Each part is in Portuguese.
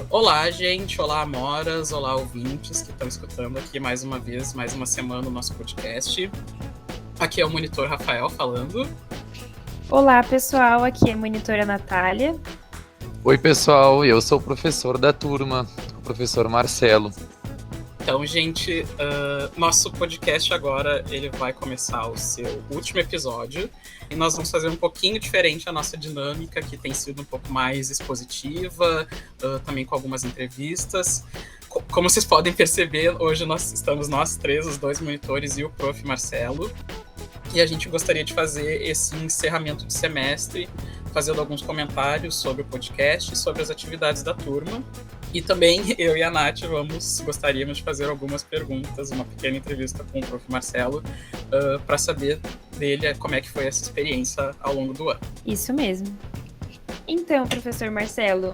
Olá, gente. Olá, amoras. Olá, ouvintes que estão escutando aqui mais uma vez, mais uma semana o nosso podcast. Aqui é o monitor Rafael falando. Olá, pessoal. Aqui é a monitora Natália. Oi, pessoal. Eu sou o professor da turma, o professor Marcelo. Então, gente, nosso podcast agora ele vai começar o seu último episódio e nós vamos fazer um pouquinho diferente a nossa dinâmica, que tem sido um pouco mais expositiva, também com algumas entrevistas. Como vocês podem perceber, hoje estamos nós três, os dois monitores e o prof. Marcelo, e a gente gostaria de fazer esse encerramento de semestre, fazendo alguns comentários sobre o podcast, sobre as atividades da turma. E também eu e a Nath gostaríamos de fazer algumas perguntas, uma pequena entrevista com o prof. Marcelo, para saber dele como é que foi essa experiência ao longo do ano. Isso mesmo. Então, professor Marcelo,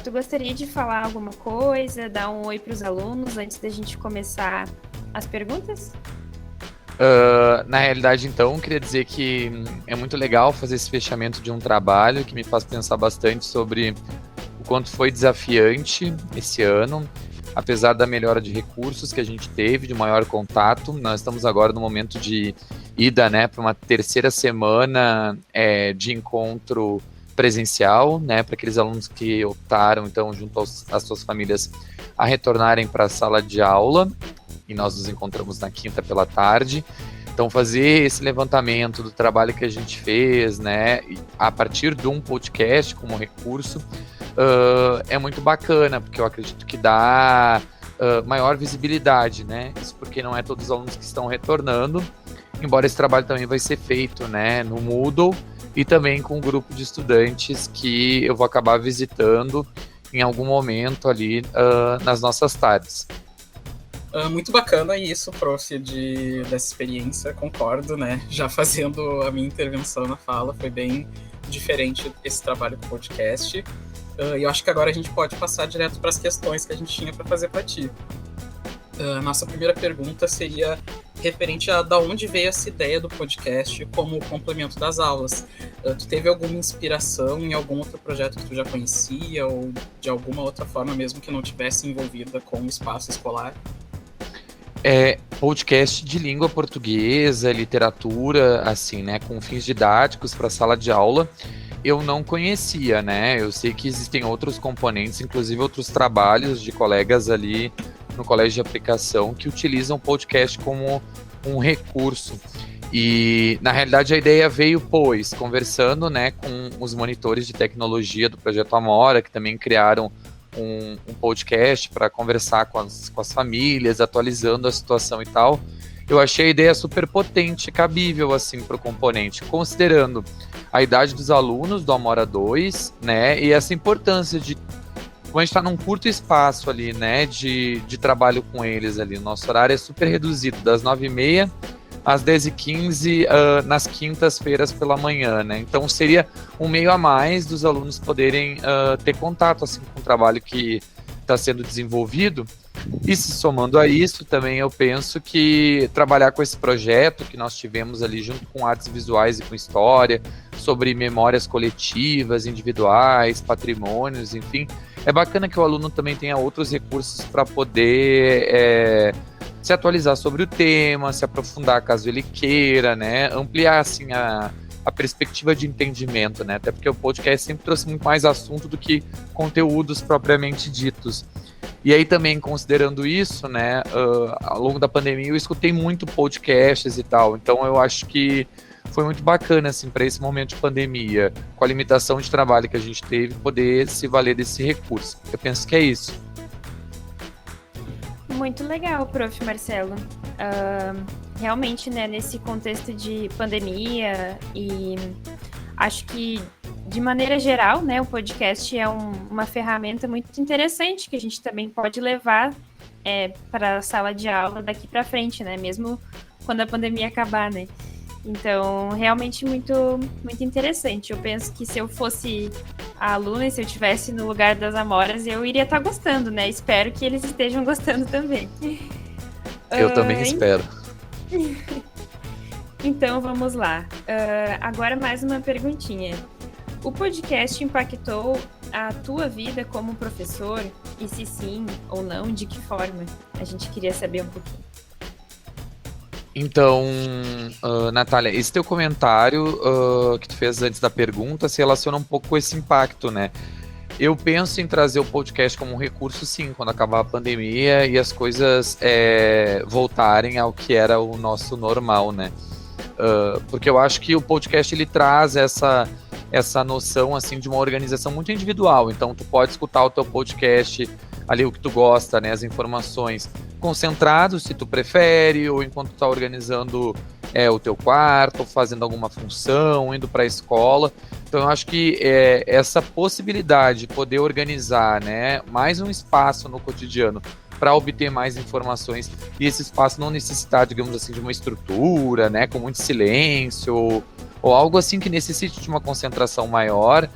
tu gostaria de falar alguma coisa, dar um oi para os alunos antes da gente começar as perguntas? Na realidade, então, queria dizer que é muito legal fazer esse fechamento de um trabalho que me faz pensar bastante sobre o quanto foi desafiante esse ano, apesar da melhora de recursos que a gente teve, de maior contato. Nós estamos agora no momento de ida, né, para uma terceira semana de encontro presencial, né, para aqueles alunos que optaram, então, junto às suas famílias, a retornarem para a sala de aula. E nós nos encontramos na quinta pela tarde. Então, fazer esse levantamento do trabalho que a gente fez, né, a partir de um podcast como recurso, é muito bacana, porque eu acredito que dá maior visibilidade, né? Isso porque não é todos os alunos que estão retornando, embora esse trabalho também vai ser feito, né, no Moodle e também com um grupo de estudantes que eu vou acabar visitando em algum momento ali nas nossas tardes. Muito bacana isso, prof, dessa experiência, concordo, né? Já fazendo a minha intervenção na fala, foi bem diferente esse trabalho com o podcast. E eu acho que agora a gente pode passar direto para as questões que a gente tinha para fazer para ti. Nossa primeira pergunta seria referente a da onde veio essa ideia do podcast como complemento das aulas. Tu teve alguma inspiração em algum outro projeto que tu já conhecia ou de alguma outra forma mesmo que não tivesse envolvida com o espaço escolar? Podcast de língua portuguesa, literatura, assim, né, com fins didáticos para sala de aula, eu não conhecia, né? Eu sei que existem outros componentes, inclusive outros trabalhos de colegas ali no colégio de aplicação que utilizam o podcast como um recurso. E, na realidade, a ideia veio, pois, conversando, né, com os monitores de tecnologia do Projeto Amora, que também criaram um podcast para conversar com as famílias, atualizando a situação e tal. Eu achei a ideia super potente, cabível assim para o componente, considerando a idade dos alunos do Amora 2, né, e essa importância de, como a gente está num curto espaço ali, né, de trabalho com eles ali, o nosso horário é super reduzido, das 9h30 às 10h15 nas quintas-feiras pela manhã, né? Então seria um meio a mais dos alunos poderem ter contato assim, com o trabalho que está sendo desenvolvido. E se somando a isso, também eu penso que trabalhar com esse projeto que nós tivemos ali junto com artes visuais e com história, sobre memórias coletivas, individuais, patrimônios, enfim, é bacana que o aluno também tenha outros recursos para poder se atualizar sobre o tema, se aprofundar caso ele queira, né, ampliar assim a perspectiva de entendimento, né, até porque o podcast sempre trouxe muito mais assunto do que conteúdos propriamente ditos. E aí também, considerando isso, né, ao longo da pandemia eu escutei muito podcasts e tal, então eu acho que foi muito bacana, assim, para esse momento de pandemia, com a limitação de trabalho que a gente teve, poder se valer desse recurso. Eu penso que é isso. Muito legal, prof. Marcelo. Realmente, né, nesse contexto de pandemia e acho que, de maneira geral, né, o podcast é uma ferramenta muito interessante que a gente também pode levar para a sala de aula daqui para frente, né, mesmo quando a pandemia acabar, né. Então, realmente muito, muito interessante. Eu penso que se eu fosse a aluna e se eu estivesse no lugar das Amoras, eu iria estar gostando, né? Espero que eles estejam gostando também. Eu também espero. Então, vamos lá. Agora mais uma perguntinha. O podcast impactou a tua vida como professor? E se sim ou não, de que forma? A gente queria saber um pouquinho. Então, Natália, esse teu comentário que tu fez antes da pergunta se relaciona um pouco com esse impacto, né? Eu penso em trazer o podcast como um recurso, sim, quando acabar a pandemia e as coisas voltarem ao que era o nosso normal, né? Porque eu acho que o podcast ele traz essa noção assim de uma organização muito individual. Então, tu pode escutar o teu podcast ali o que tu gosta, né? As informações concentrado, se tu prefere, ou enquanto tu tá organizando o teu quarto, fazendo alguma função, indo para a escola. Então eu acho que essa possibilidade de poder organizar, né, mais um espaço no cotidiano para obter mais informações e esse espaço não necessitar, digamos assim, de uma estrutura, né, com muito silêncio ou algo assim que necessite de uma concentração maior,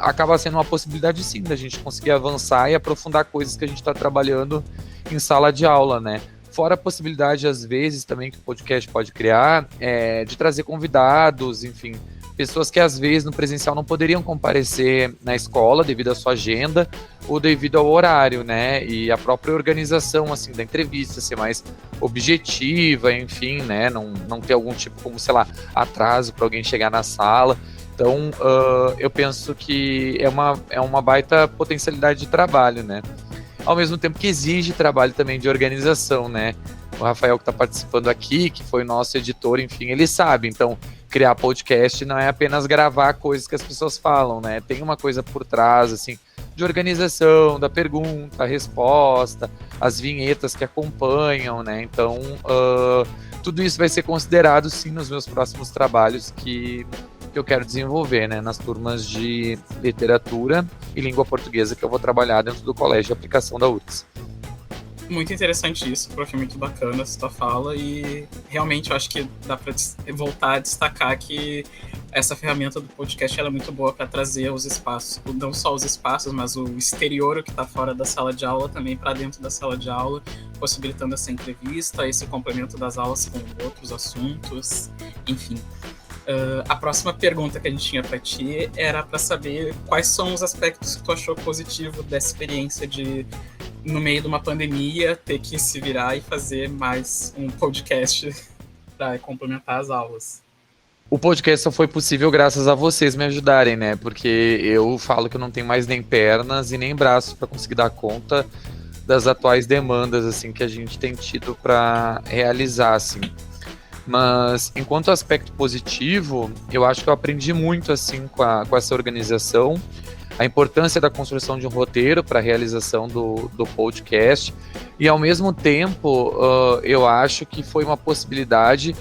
acaba sendo uma possibilidade sim da gente conseguir avançar e aprofundar coisas que a gente está trabalhando em sala de aula, né? Fora a possibilidade, às vezes, também que o podcast pode criar, de trazer convidados, enfim, pessoas que às vezes no presencial não poderiam comparecer na escola devido à sua agenda ou devido ao horário, né? E a própria organização, assim, da entrevista ser mais objetiva, enfim, né? Não ter algum tipo, como, sei lá, atraso para alguém chegar na sala. Então, eu penso que é uma baita potencialidade de trabalho, né? Ao mesmo tempo que exige trabalho também de organização, né? O Rafael que está participando aqui, que foi nosso editor, enfim, ele sabe. Então, criar podcast não é apenas gravar coisas que as pessoas falam, né? Tem uma coisa por trás, assim, de organização, da pergunta, a resposta, as vinhetas que acompanham, né? Então, tudo isso vai ser considerado, sim, nos meus próximos trabalhos que eu quero desenvolver, né, nas turmas de literatura e língua portuguesa que eu vou trabalhar dentro do colégio de aplicação da URGS. Muito interessante isso, prof, muito bacana essa tua fala e realmente eu acho que dá para voltar a destacar que essa ferramenta do podcast ela é muito boa para trazer os espaços, não só os espaços, mas o exterior, o que está fora da sala de aula também para dentro da sala de aula, possibilitando essa entrevista, esse complemento das aulas com outros assuntos, enfim. A próxima pergunta que a gente tinha para ti era para saber quais são os aspectos que tu achou positivo dessa experiência de, no meio de uma pandemia, ter que se virar e fazer mais um podcast para complementar as aulas. O podcast só foi possível graças a vocês me ajudarem, né? Porque eu falo que eu não tenho mais nem pernas e nem braços para conseguir dar conta das atuais demandas assim que a gente tem tido para realizar, assim. Mas, enquanto aspecto positivo, eu acho que eu aprendi muito assim com essa organização, a importância da construção de um roteiro para a realização do podcast, e ao mesmo tempo eu acho que foi uma possibilidade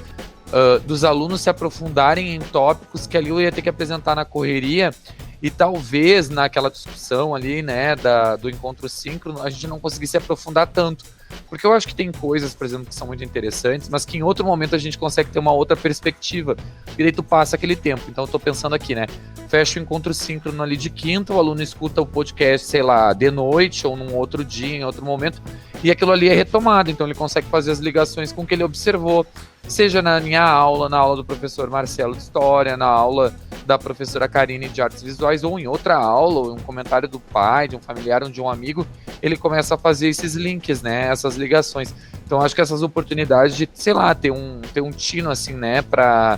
dos alunos se aprofundarem em tópicos que ali eu ia ter que apresentar na correria, e talvez naquela discussão ali, né, do encontro síncrono, a gente não conseguisse aprofundar tanto. Porque eu acho que tem coisas, por exemplo, que são muito interessantes, mas que em outro momento a gente consegue ter uma outra perspectiva. E daí tu passa aquele tempo. Então eu tô pensando aqui, né? Fecha o encontro síncrono ali de quinta, o aluno escuta o podcast, sei lá, de noite ou num outro dia, em outro momento, e aquilo ali é retomado. Então ele consegue fazer as ligações com o que ele observou. Seja na minha aula, na aula do professor Marcelo de História, na aula da professora Karine de Artes Visuais, ou em outra aula, ou um comentário do pai, de um familiar ou de um amigo, ele começa a fazer esses links, né, essas ligações. Então acho que essas oportunidades de, sei lá, ter um tino assim, né, para,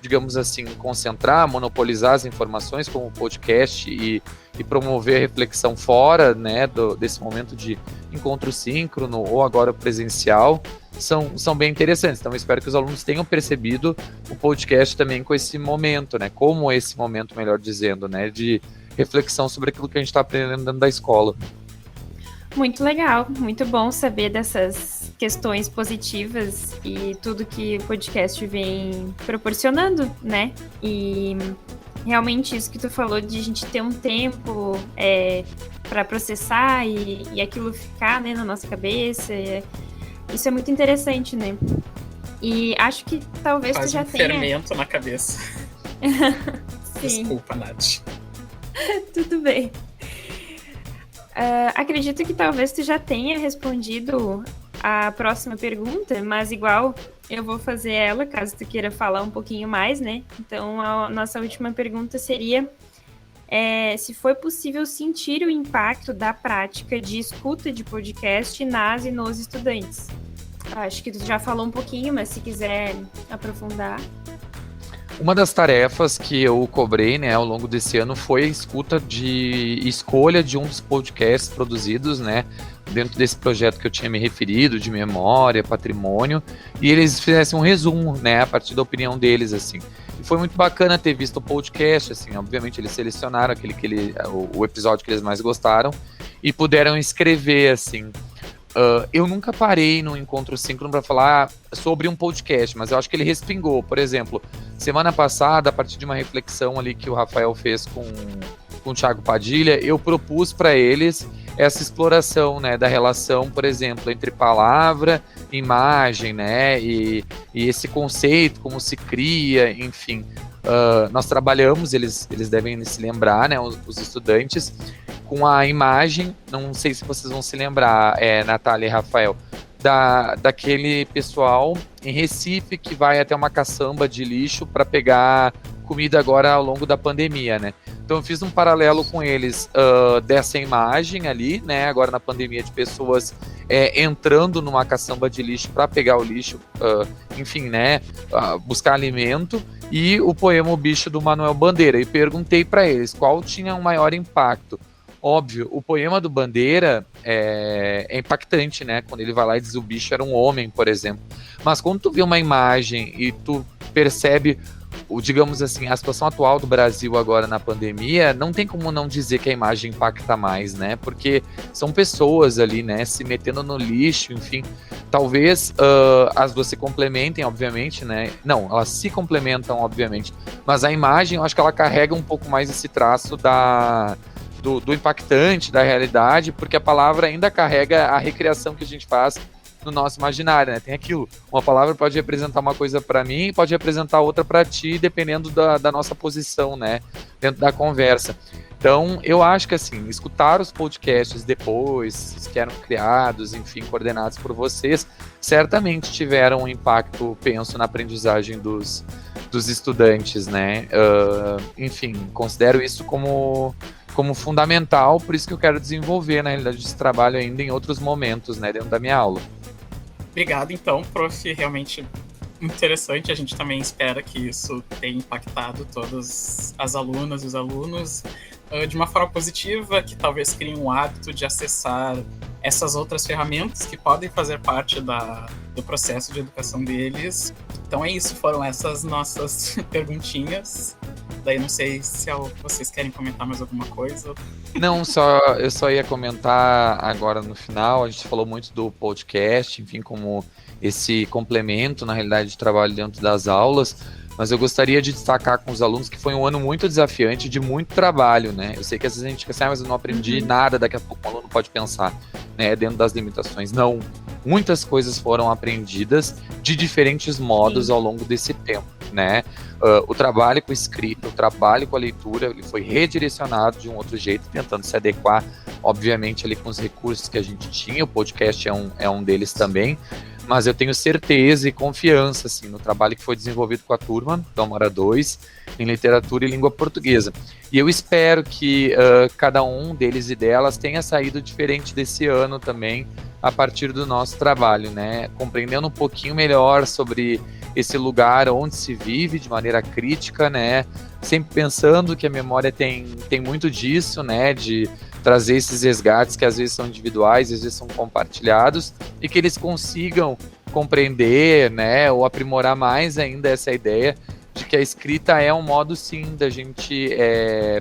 digamos assim, concentrar, monopolizar as informações como o podcast e promover a reflexão fora, né, desse momento de encontro síncrono ou agora presencial, são bem interessantes. Então eu espero que os alunos tenham percebido o podcast também com esse momento, né, como esse momento, melhor dizendo, né, de reflexão sobre aquilo que a gente está aprendendo dentro da escola. Muito legal, muito bom saber dessas questões positivas e tudo que o podcast vem proporcionando, né? E realmente isso que tu falou de a gente ter um tempo para processar e aquilo ficar, né, na nossa cabeça, isso é muito interessante, né? E acho que talvez Faz tu já um tenha... fermento na cabeça. Sim. Desculpa, Nath. Tudo bem. Acredito que talvez tu já tenha respondido a próxima pergunta, mas igual eu vou fazer ela, caso tu queira falar um pouquinho mais, né? Então, a nossa última pergunta seria se foi possível sentir o impacto da prática de escuta de podcast nas e nos estudantes. Acho que tu já falou um pouquinho, mas se quiser aprofundar. Uma das tarefas que eu cobrei, né, ao longo desse ano foi a escolha de um dos podcasts produzidos, né, dentro desse projeto que eu tinha me referido, de memória, patrimônio, e eles fizessem um resumo, né, a partir da opinião deles, assim. E foi muito bacana ter visto o podcast, assim, obviamente eles selecionaram o episódio que eles mais gostaram e puderam escrever, assim. Eu nunca parei no Encontro Síncrono para falar sobre um podcast, mas eu acho que ele respingou. Por exemplo, semana passada, a partir de uma reflexão ali que o Rafael fez com o Thiago Padilha, eu propus para eles essa exploração, né, da relação, por exemplo, entre palavra e imagem, né, e esse conceito, como se cria, enfim. Nós trabalhamos, eles devem se lembrar, né, os estudantes, com a imagem, não sei se vocês vão se lembrar, Natália e Rafael, daquele pessoal em Recife que vai até uma caçamba de lixo para pegar comida agora ao longo da pandemia, né? Então eu fiz um paralelo com eles dessa imagem ali, né? Agora na pandemia, de pessoas entrando numa caçamba de lixo para pegar o lixo, enfim, né? Buscar alimento, e o poema O Bicho do Manuel Bandeira. E perguntei para eles qual tinha um maior impacto. Óbvio, o poema do Bandeira é impactante, né? Quando ele vai lá e diz o bicho era um homem, por exemplo. Mas quando tu vê uma imagem e tu percebe, digamos assim, a situação atual do Brasil agora na pandemia, não tem como não dizer que a imagem impacta mais, né? Porque são pessoas ali, né? Se metendo no lixo, enfim. Talvez as duas se complementem, obviamente, né? Não, elas se complementam, obviamente. Mas a imagem, eu acho que ela carrega um pouco mais esse traço do impactante, da realidade, porque a palavra ainda carrega a recriação que a gente faz no nosso imaginário, né? Tem aquilo, uma palavra pode representar uma coisa para mim, pode representar outra para ti, dependendo da nossa posição, né? Dentro da conversa. Então, eu acho que, assim, escutar os podcasts depois, que eram criados, enfim, coordenados por vocês, certamente tiveram um impacto, penso, na aprendizagem dos estudantes, né? Enfim, considero isso como fundamental, por isso que eu quero desenvolver, na realidade, esse trabalho ainda em outros momentos, né, dentro da minha aula. Obrigado, então, prof. Realmente interessante. A gente também espera que isso tenha impactado todas as alunas e os alunos de uma forma positiva, que talvez crie um hábito de acessar essas outras ferramentas que podem fazer parte do processo de educação deles. Então é isso, foram essas nossas perguntinhas. Daí não sei se vocês querem comentar mais alguma coisa. Não, eu só ia comentar agora no final. A gente falou muito do podcast, enfim, como esse complemento, na realidade, de trabalho dentro das aulas. Mas eu gostaria de destacar com os alunos que foi um ano muito desafiante, de muito trabalho, né? Eu sei que às vezes a gente fica assim, mas eu não aprendi nada, daqui a pouco o aluno pode pensar, né, dentro das limitações. Não, muitas coisas foram aprendidas de diferentes modos ao longo desse tempo, né? O trabalho com escrita, o trabalho com a leitura, ele foi redirecionado de um outro jeito, tentando se adequar, obviamente, ali com os recursos que a gente tinha. O podcast é um deles também, mas eu tenho certeza e confiança, assim, no trabalho que foi desenvolvido com a turma da Amora 2, em literatura e língua portuguesa. E eu espero que cada um deles e delas tenha saído diferente desse ano também, a partir do nosso trabalho, né? Compreendendo um pouquinho melhor sobre esse lugar onde se vive de maneira crítica, né? Sempre pensando que a memória tem muito disso, né? De trazer esses resgates que às vezes são individuais, às vezes são compartilhados, e que eles consigam compreender, né? Ou aprimorar mais ainda essa ideia de que a escrita é um modo, sim, da gente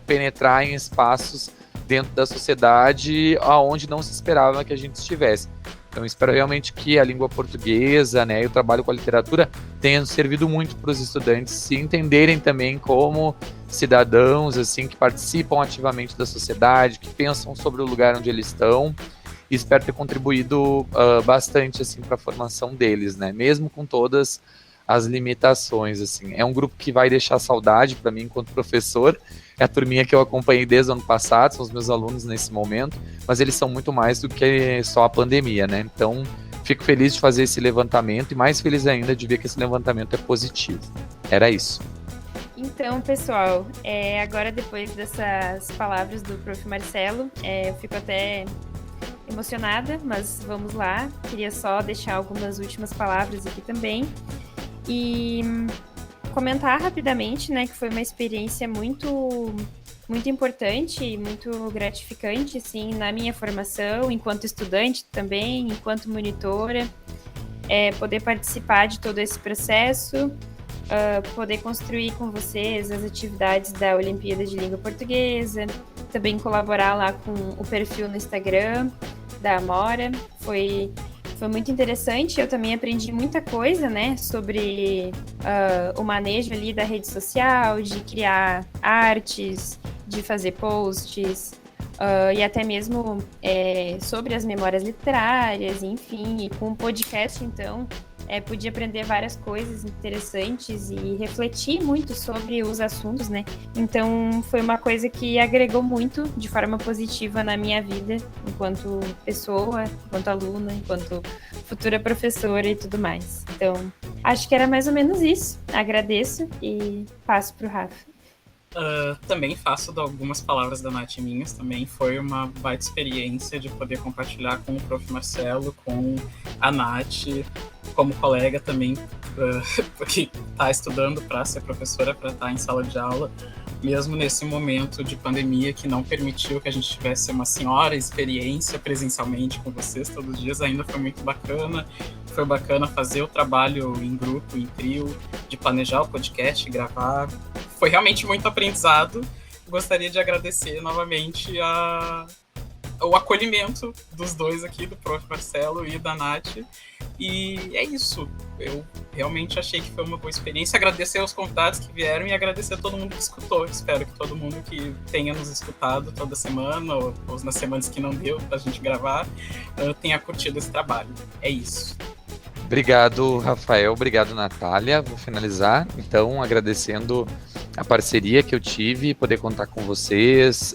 penetrar em espaços dentro da sociedade aonde não se esperava que a gente estivesse. Então, espero realmente que a língua portuguesa, né, e o trabalho com a literatura tenham servido muito para os estudantes se entenderem também como cidadãos, assim, que participam ativamente da sociedade, que pensam sobre o lugar onde eles estão. E espero ter contribuído bastante, assim, para a formação deles, né, mesmo com todas as limitações, assim. É um grupo que vai deixar saudade para mim enquanto professor. É a turminha que eu acompanhei desde o ano passado, são os meus alunos nesse momento, mas eles são muito mais do que só a pandemia, né? Então, fico feliz de fazer esse levantamento e mais feliz ainda de ver que esse levantamento é positivo. Era isso. Então, pessoal, agora depois dessas palavras do Prof. Marcelo, eu fico até emocionada, mas vamos lá. Queria só deixar algumas últimas palavras aqui também. E comentar rapidamente, né, que foi uma experiência muito importante e muito gratificante, assim, na minha formação, enquanto estudante também, enquanto monitora, poder participar de todo esse processo, poder construir com vocês as atividades da Olimpíada de Língua Portuguesa, também colaborar lá com o perfil no Instagram da Amora. Foi muito interessante. Eu também aprendi muita coisa, né, sobre o manejo ali da rede social, de criar artes, de fazer posts, e até mesmo sobre as memórias literárias, enfim. E com o podcast, então, pude aprender várias coisas interessantes e refletir muito sobre os assuntos, né? Então, foi uma coisa que agregou muito de forma positiva na minha vida, enquanto pessoa, enquanto aluna, enquanto futura professora e tudo mais. Então, acho que era mais ou menos isso. Agradeço e passo para o Rafa. Também faço algumas palavras da Nath minhas. Também foi uma baita experiência de poder compartilhar com o Prof. Marcelo, com a Nath, como colega também, que está estudando para ser professora, para estar em sala de aula, mesmo nesse momento de pandemia que não permitiu que a gente tivesse uma senhora experiência presencialmente com vocês todos os dias. Ainda foi muito bacana. Foi bacana fazer o trabalho em grupo, em trio, de planejar o podcast, gravar. Foi realmente muito aprendizado. Gostaria de agradecer novamente o acolhimento dos dois aqui, do Prof. Marcelo e da Nath. E é isso. Eu realmente achei que foi uma boa experiência. Agradecer aos convidados que vieram e agradecer a todo mundo que escutou. Espero que todo mundo que tenha nos escutado toda semana, ou nas semanas que não deu pra gente gravar, tenha curtido esse trabalho. É isso. Obrigado, Rafael. Obrigado, Natália. Vou finalizar, então, agradecendo a parceria que eu tive, poder contar com vocês,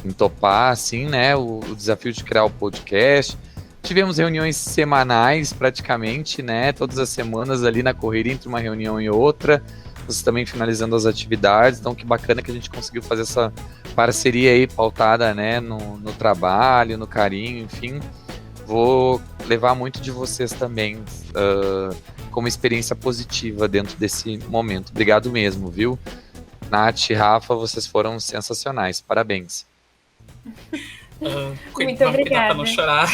em topar, assim, né, o desafio de criar o podcast. Tivemos reuniões semanais, praticamente, né, todas as semanas ali na correria entre uma reunião e outra. Vocês também finalizando as atividades, então que bacana que a gente conseguiu fazer essa parceria aí pautada, né, no trabalho, no carinho, enfim. Vou levar muito de vocês também como experiência positiva dentro desse momento. Obrigado mesmo, viu? Nath, Rafa, vocês foram sensacionais. Parabéns. Muito obrigada. Cuidar para não chorar.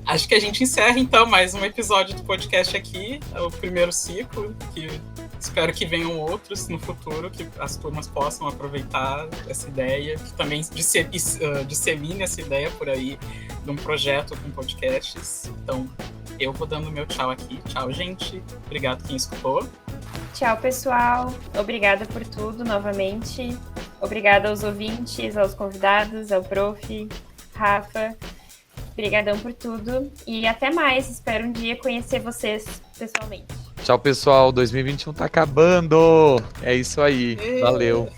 Acho que a gente encerra, então, mais um episódio do podcast aqui, o primeiro ciclo, que espero que venham outros no futuro, que as turmas possam aproveitar essa ideia, que também dissemine essa ideia por aí de um projeto com podcasts. Então, eu vou dando meu tchau aqui. Tchau, gente. Obrigado quem escutou. Tchau, pessoal. Obrigada por tudo, novamente. Obrigada aos ouvintes, aos convidados, ao Prof, Rafa. Obrigadão por tudo. E até mais. Espero um dia conhecer vocês pessoalmente. Tchau, pessoal. 2021 tá acabando. É isso aí. Valeu.